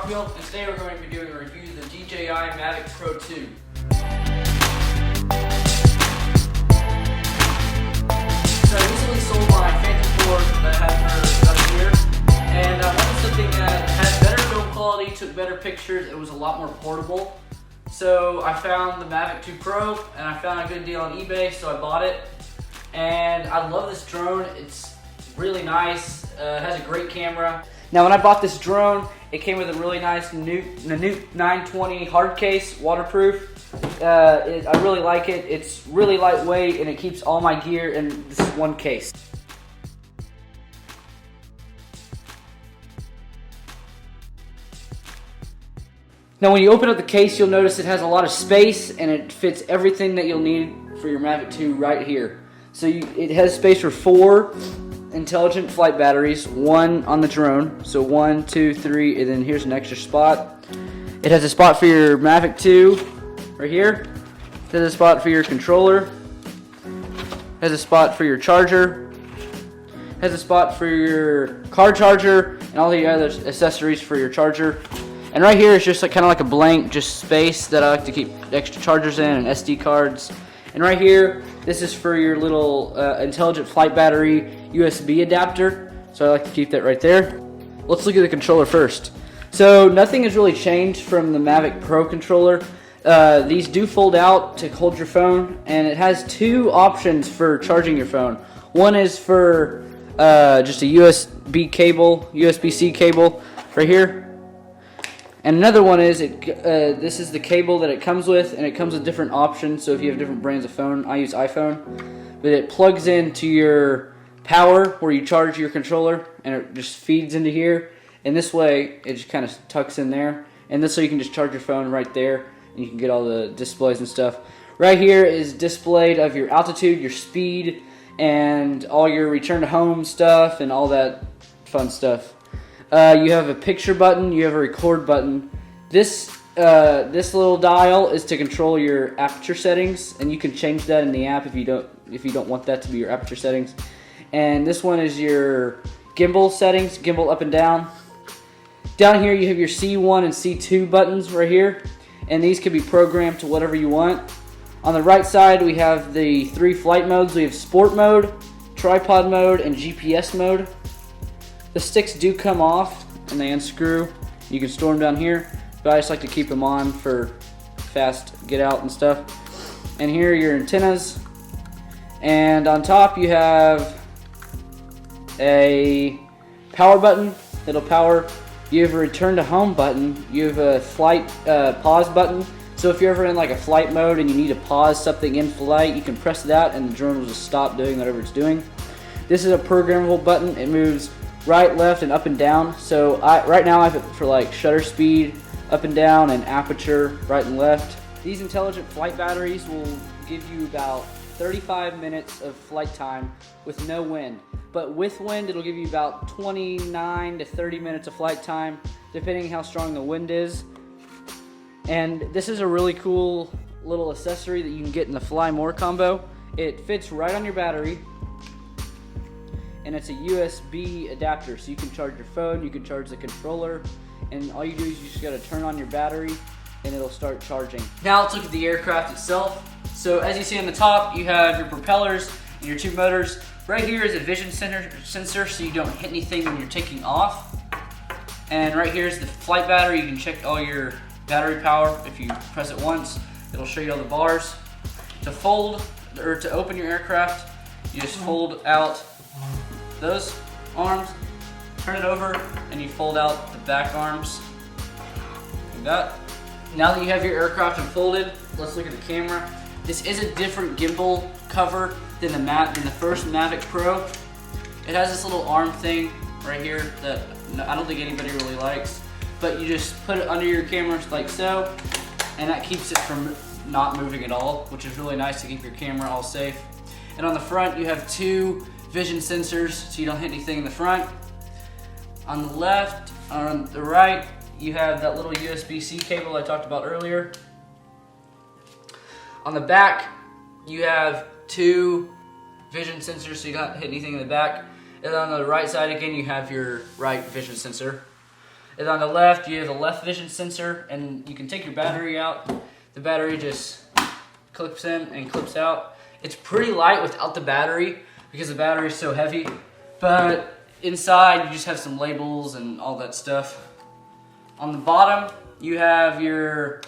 Rockville, and today we're going to be doing a review of the DJI Mavic Pro 2. So I recently sold my Phantom 4 that I had for about a year, and I wanted something that had better film quality, took better pictures, it was a lot more portable. So I found the Mavic 2 Pro, and I found a good deal on eBay, so I bought it. And I love this drone, it's really nice, it has a great camera. Now when I bought this drone, it came with a really nice Nanook 920 hard case, waterproof. I really like it. It's really lightweight and it keeps all my gear in this one case. Now when you open up the case, you'll notice it has a lot of space and it fits everything that you'll need for your Mavic 2 right here. So it has space for 4 intelligent flight batteries, 1 on the drone, so 1, 2, 3, and then here's an extra spot. It has a spot for your Mavic 2 right here. It has a spot for your controller. It has a spot for your charger. It has a spot for your car charger and all the other accessories for your charger. And right here is just kind of like a blank just space that I like to keep extra chargers in and SD cards. And right here, this is for your little intelligent flight battery USB adapter. So I like to keep that right there. Let's look at the controller first. So nothing has really changed from the Mavic Pro controller. These do fold out to hold your phone, and it has 2 options for charging your phone. One is for just a USB-C cable right here. And another one is, this is the cable that it comes with, and it comes with different options, so if you have different brands of phone, I use iPhone, but it plugs into your power where you charge your controller, and it just feeds into here, and this way it just kind of tucks in there, and this way you can just charge your phone right there, and you can get all the displays and stuff. Right here is displayed of your altitude, your speed, and all your return to home stuff, and all that fun stuff. You have a picture button, you have a record button. This little dial is to control your aperture settings, and you can change that in the app if you don't want that to be your aperture settings. And this one is your gimbal settings, gimbal up and down. Down here you have your C1 and C2 buttons right here, and these can be programmed to whatever you want. On the right side we have the 3 flight modes. We have sport mode, tripod mode, and GPS mode. The sticks do come off and they unscrew. You can store them down here, but I just like to keep them on for fast get out and stuff. And here are your antennas. And on top you have a power button that'll power. You have a return to home button. You have a flight pause button. So if you're ever in like a flight mode and you need to pause something in flight, you can press that and the drone will just stop doing whatever it's doing. This is a programmable button. It moves right, left, and up and down. So right now I have it for like shutter speed, up and down, and aperture, right and left. These intelligent flight batteries will give you about 35 minutes of flight time with no wind. But with wind, it'll give you about 29 to 30 minutes of flight time, depending how strong the wind is. And this is a really cool little accessory that you can get in the Fly More combo. It fits right on your battery, and it's a USB adapter, so you can charge your phone, you can charge the controller, and all you do is you just gotta turn on your battery and it'll start charging. Now let's look at the aircraft itself. So as you see on the top, you have your propellers and your 2 motors. Right here is a vision sensor so you don't hit anything when you're taking off. And right here is the flight battery. You can check all your battery power. If you press it once, it'll show you all the bars. To fold, or to open your aircraft, you just fold out those arms, turn it over, and you fold out the back arms like that. Now that you have your aircraft unfolded, let's look at the camera. This is a different gimbal cover than the first Mavic Pro. It has this little arm thing right here that I don't think anybody really likes, but you just put it under your camera like so, and that keeps it from not moving at all, which is really nice to keep your camera all safe. And on the front you have 2 vision sensors so you don't hit anything in the front. On the left, on the right, you have that little USB-C cable I talked about earlier. On the back, you have 2 vision sensors so you don't hit anything in the back. And on the right side again, you have your right vision sensor. And on the left, you have the left vision sensor, and you can take your battery out. The battery just clips in and clips out. It's pretty light without the battery because the battery is so heavy. But inside, you just have some labels and all that stuff. On the bottom, you have your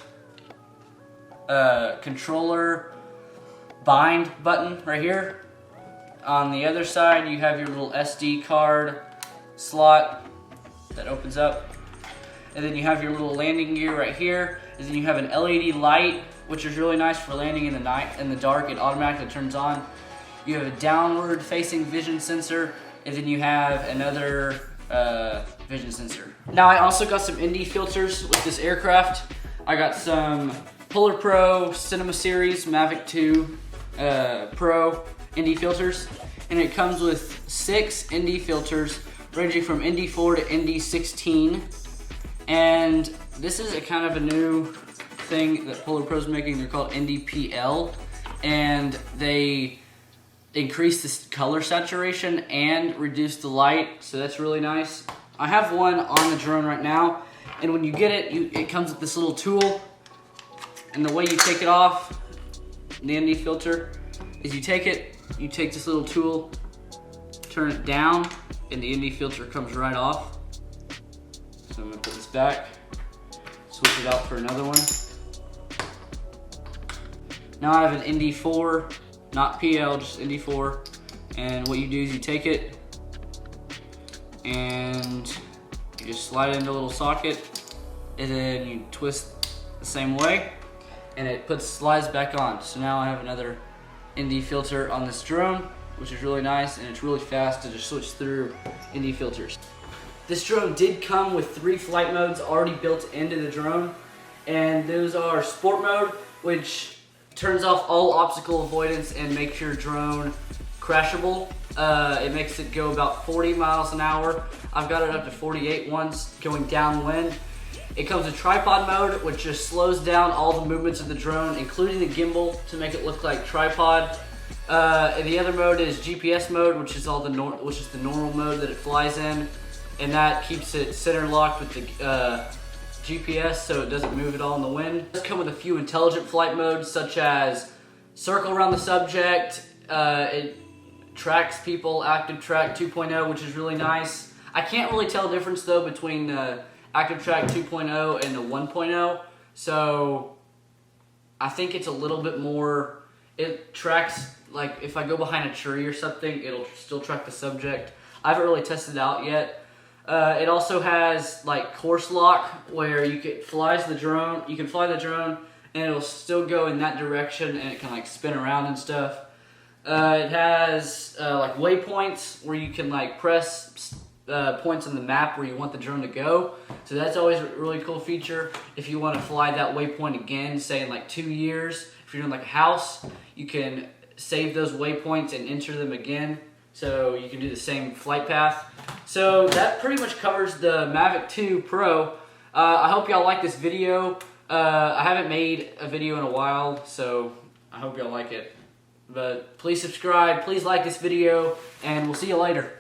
controller bind button right here. On the other side, you have your little SD card slot that opens up. And then you have your little landing gear right here. And then you have an LED light, which is really nice for landing in the night, in the dark. It automatically turns on. You have a downward facing vision sensor, and then you have another vision sensor. Now I also got some ND filters with this aircraft. I got some Polar Pro Cinema Series Mavic 2 Pro ND filters, and it comes with 6 ND filters ranging from ND4 to ND16. And this is a kind of a new thing that Polar Pro's making. They're called NDPL, and they increase the color saturation and reduce the light, so that's really nice. I have one on the drone right now, and when you get it, it comes with this little tool, and the way you take it off, the ND filter, is you take this little tool, turn it down, and the ND filter comes right off. So I'm gonna put this back, switch it out for another one. Now I have an ND4, not PL, just ND4. And what you do is you take it and you just slide it into a little socket, and then you twist the same way, and it slides back on. So now I have another ND filter on this drone, which is really nice, and it's really fast to just switch through ND filters. This drone did come with 3 flight modes already built into the drone, and those are Sport Mode, which turns off all obstacle avoidance and makes your drone crashable. It makes it go about 40 miles an hour. I've got it up to 48 once, going downwind. It comes with Tripod Mode, which just slows down all the movements of the drone, including the gimbal, to make it look like tripod. And the other mode is GPS Mode, which is the normal mode that it flies in, and that keeps it center locked with the GPS so it doesn't move at all in the wind. It does come with a few intelligent flight modes, such as circle around the subject. It tracks people, Active Track 2.0, which is really nice. I can't really tell the difference though between the Active Track 2.0 and the 1.0, so I think it's a little bit more, it tracks, like if I go behind a tree or something, it'll still track the subject. I haven't really tested it out yet. It also has like course lock, where you can fly the drone and it'll still go in that direction, and it can like spin around and stuff. It has like waypoints where you can like press points on the map where you want the drone to go. So that's always a really cool feature. If you want to fly that waypoint again, say in like 2 years, if you're doing like a house, you can save those waypoints and enter them again, so you can do the same flight path. So that pretty much covers the Mavic 2 Pro. I hope y'all like this video. I haven't made a video in a while, so I hope y'all like it. But please subscribe, please like this video, and we'll see you later.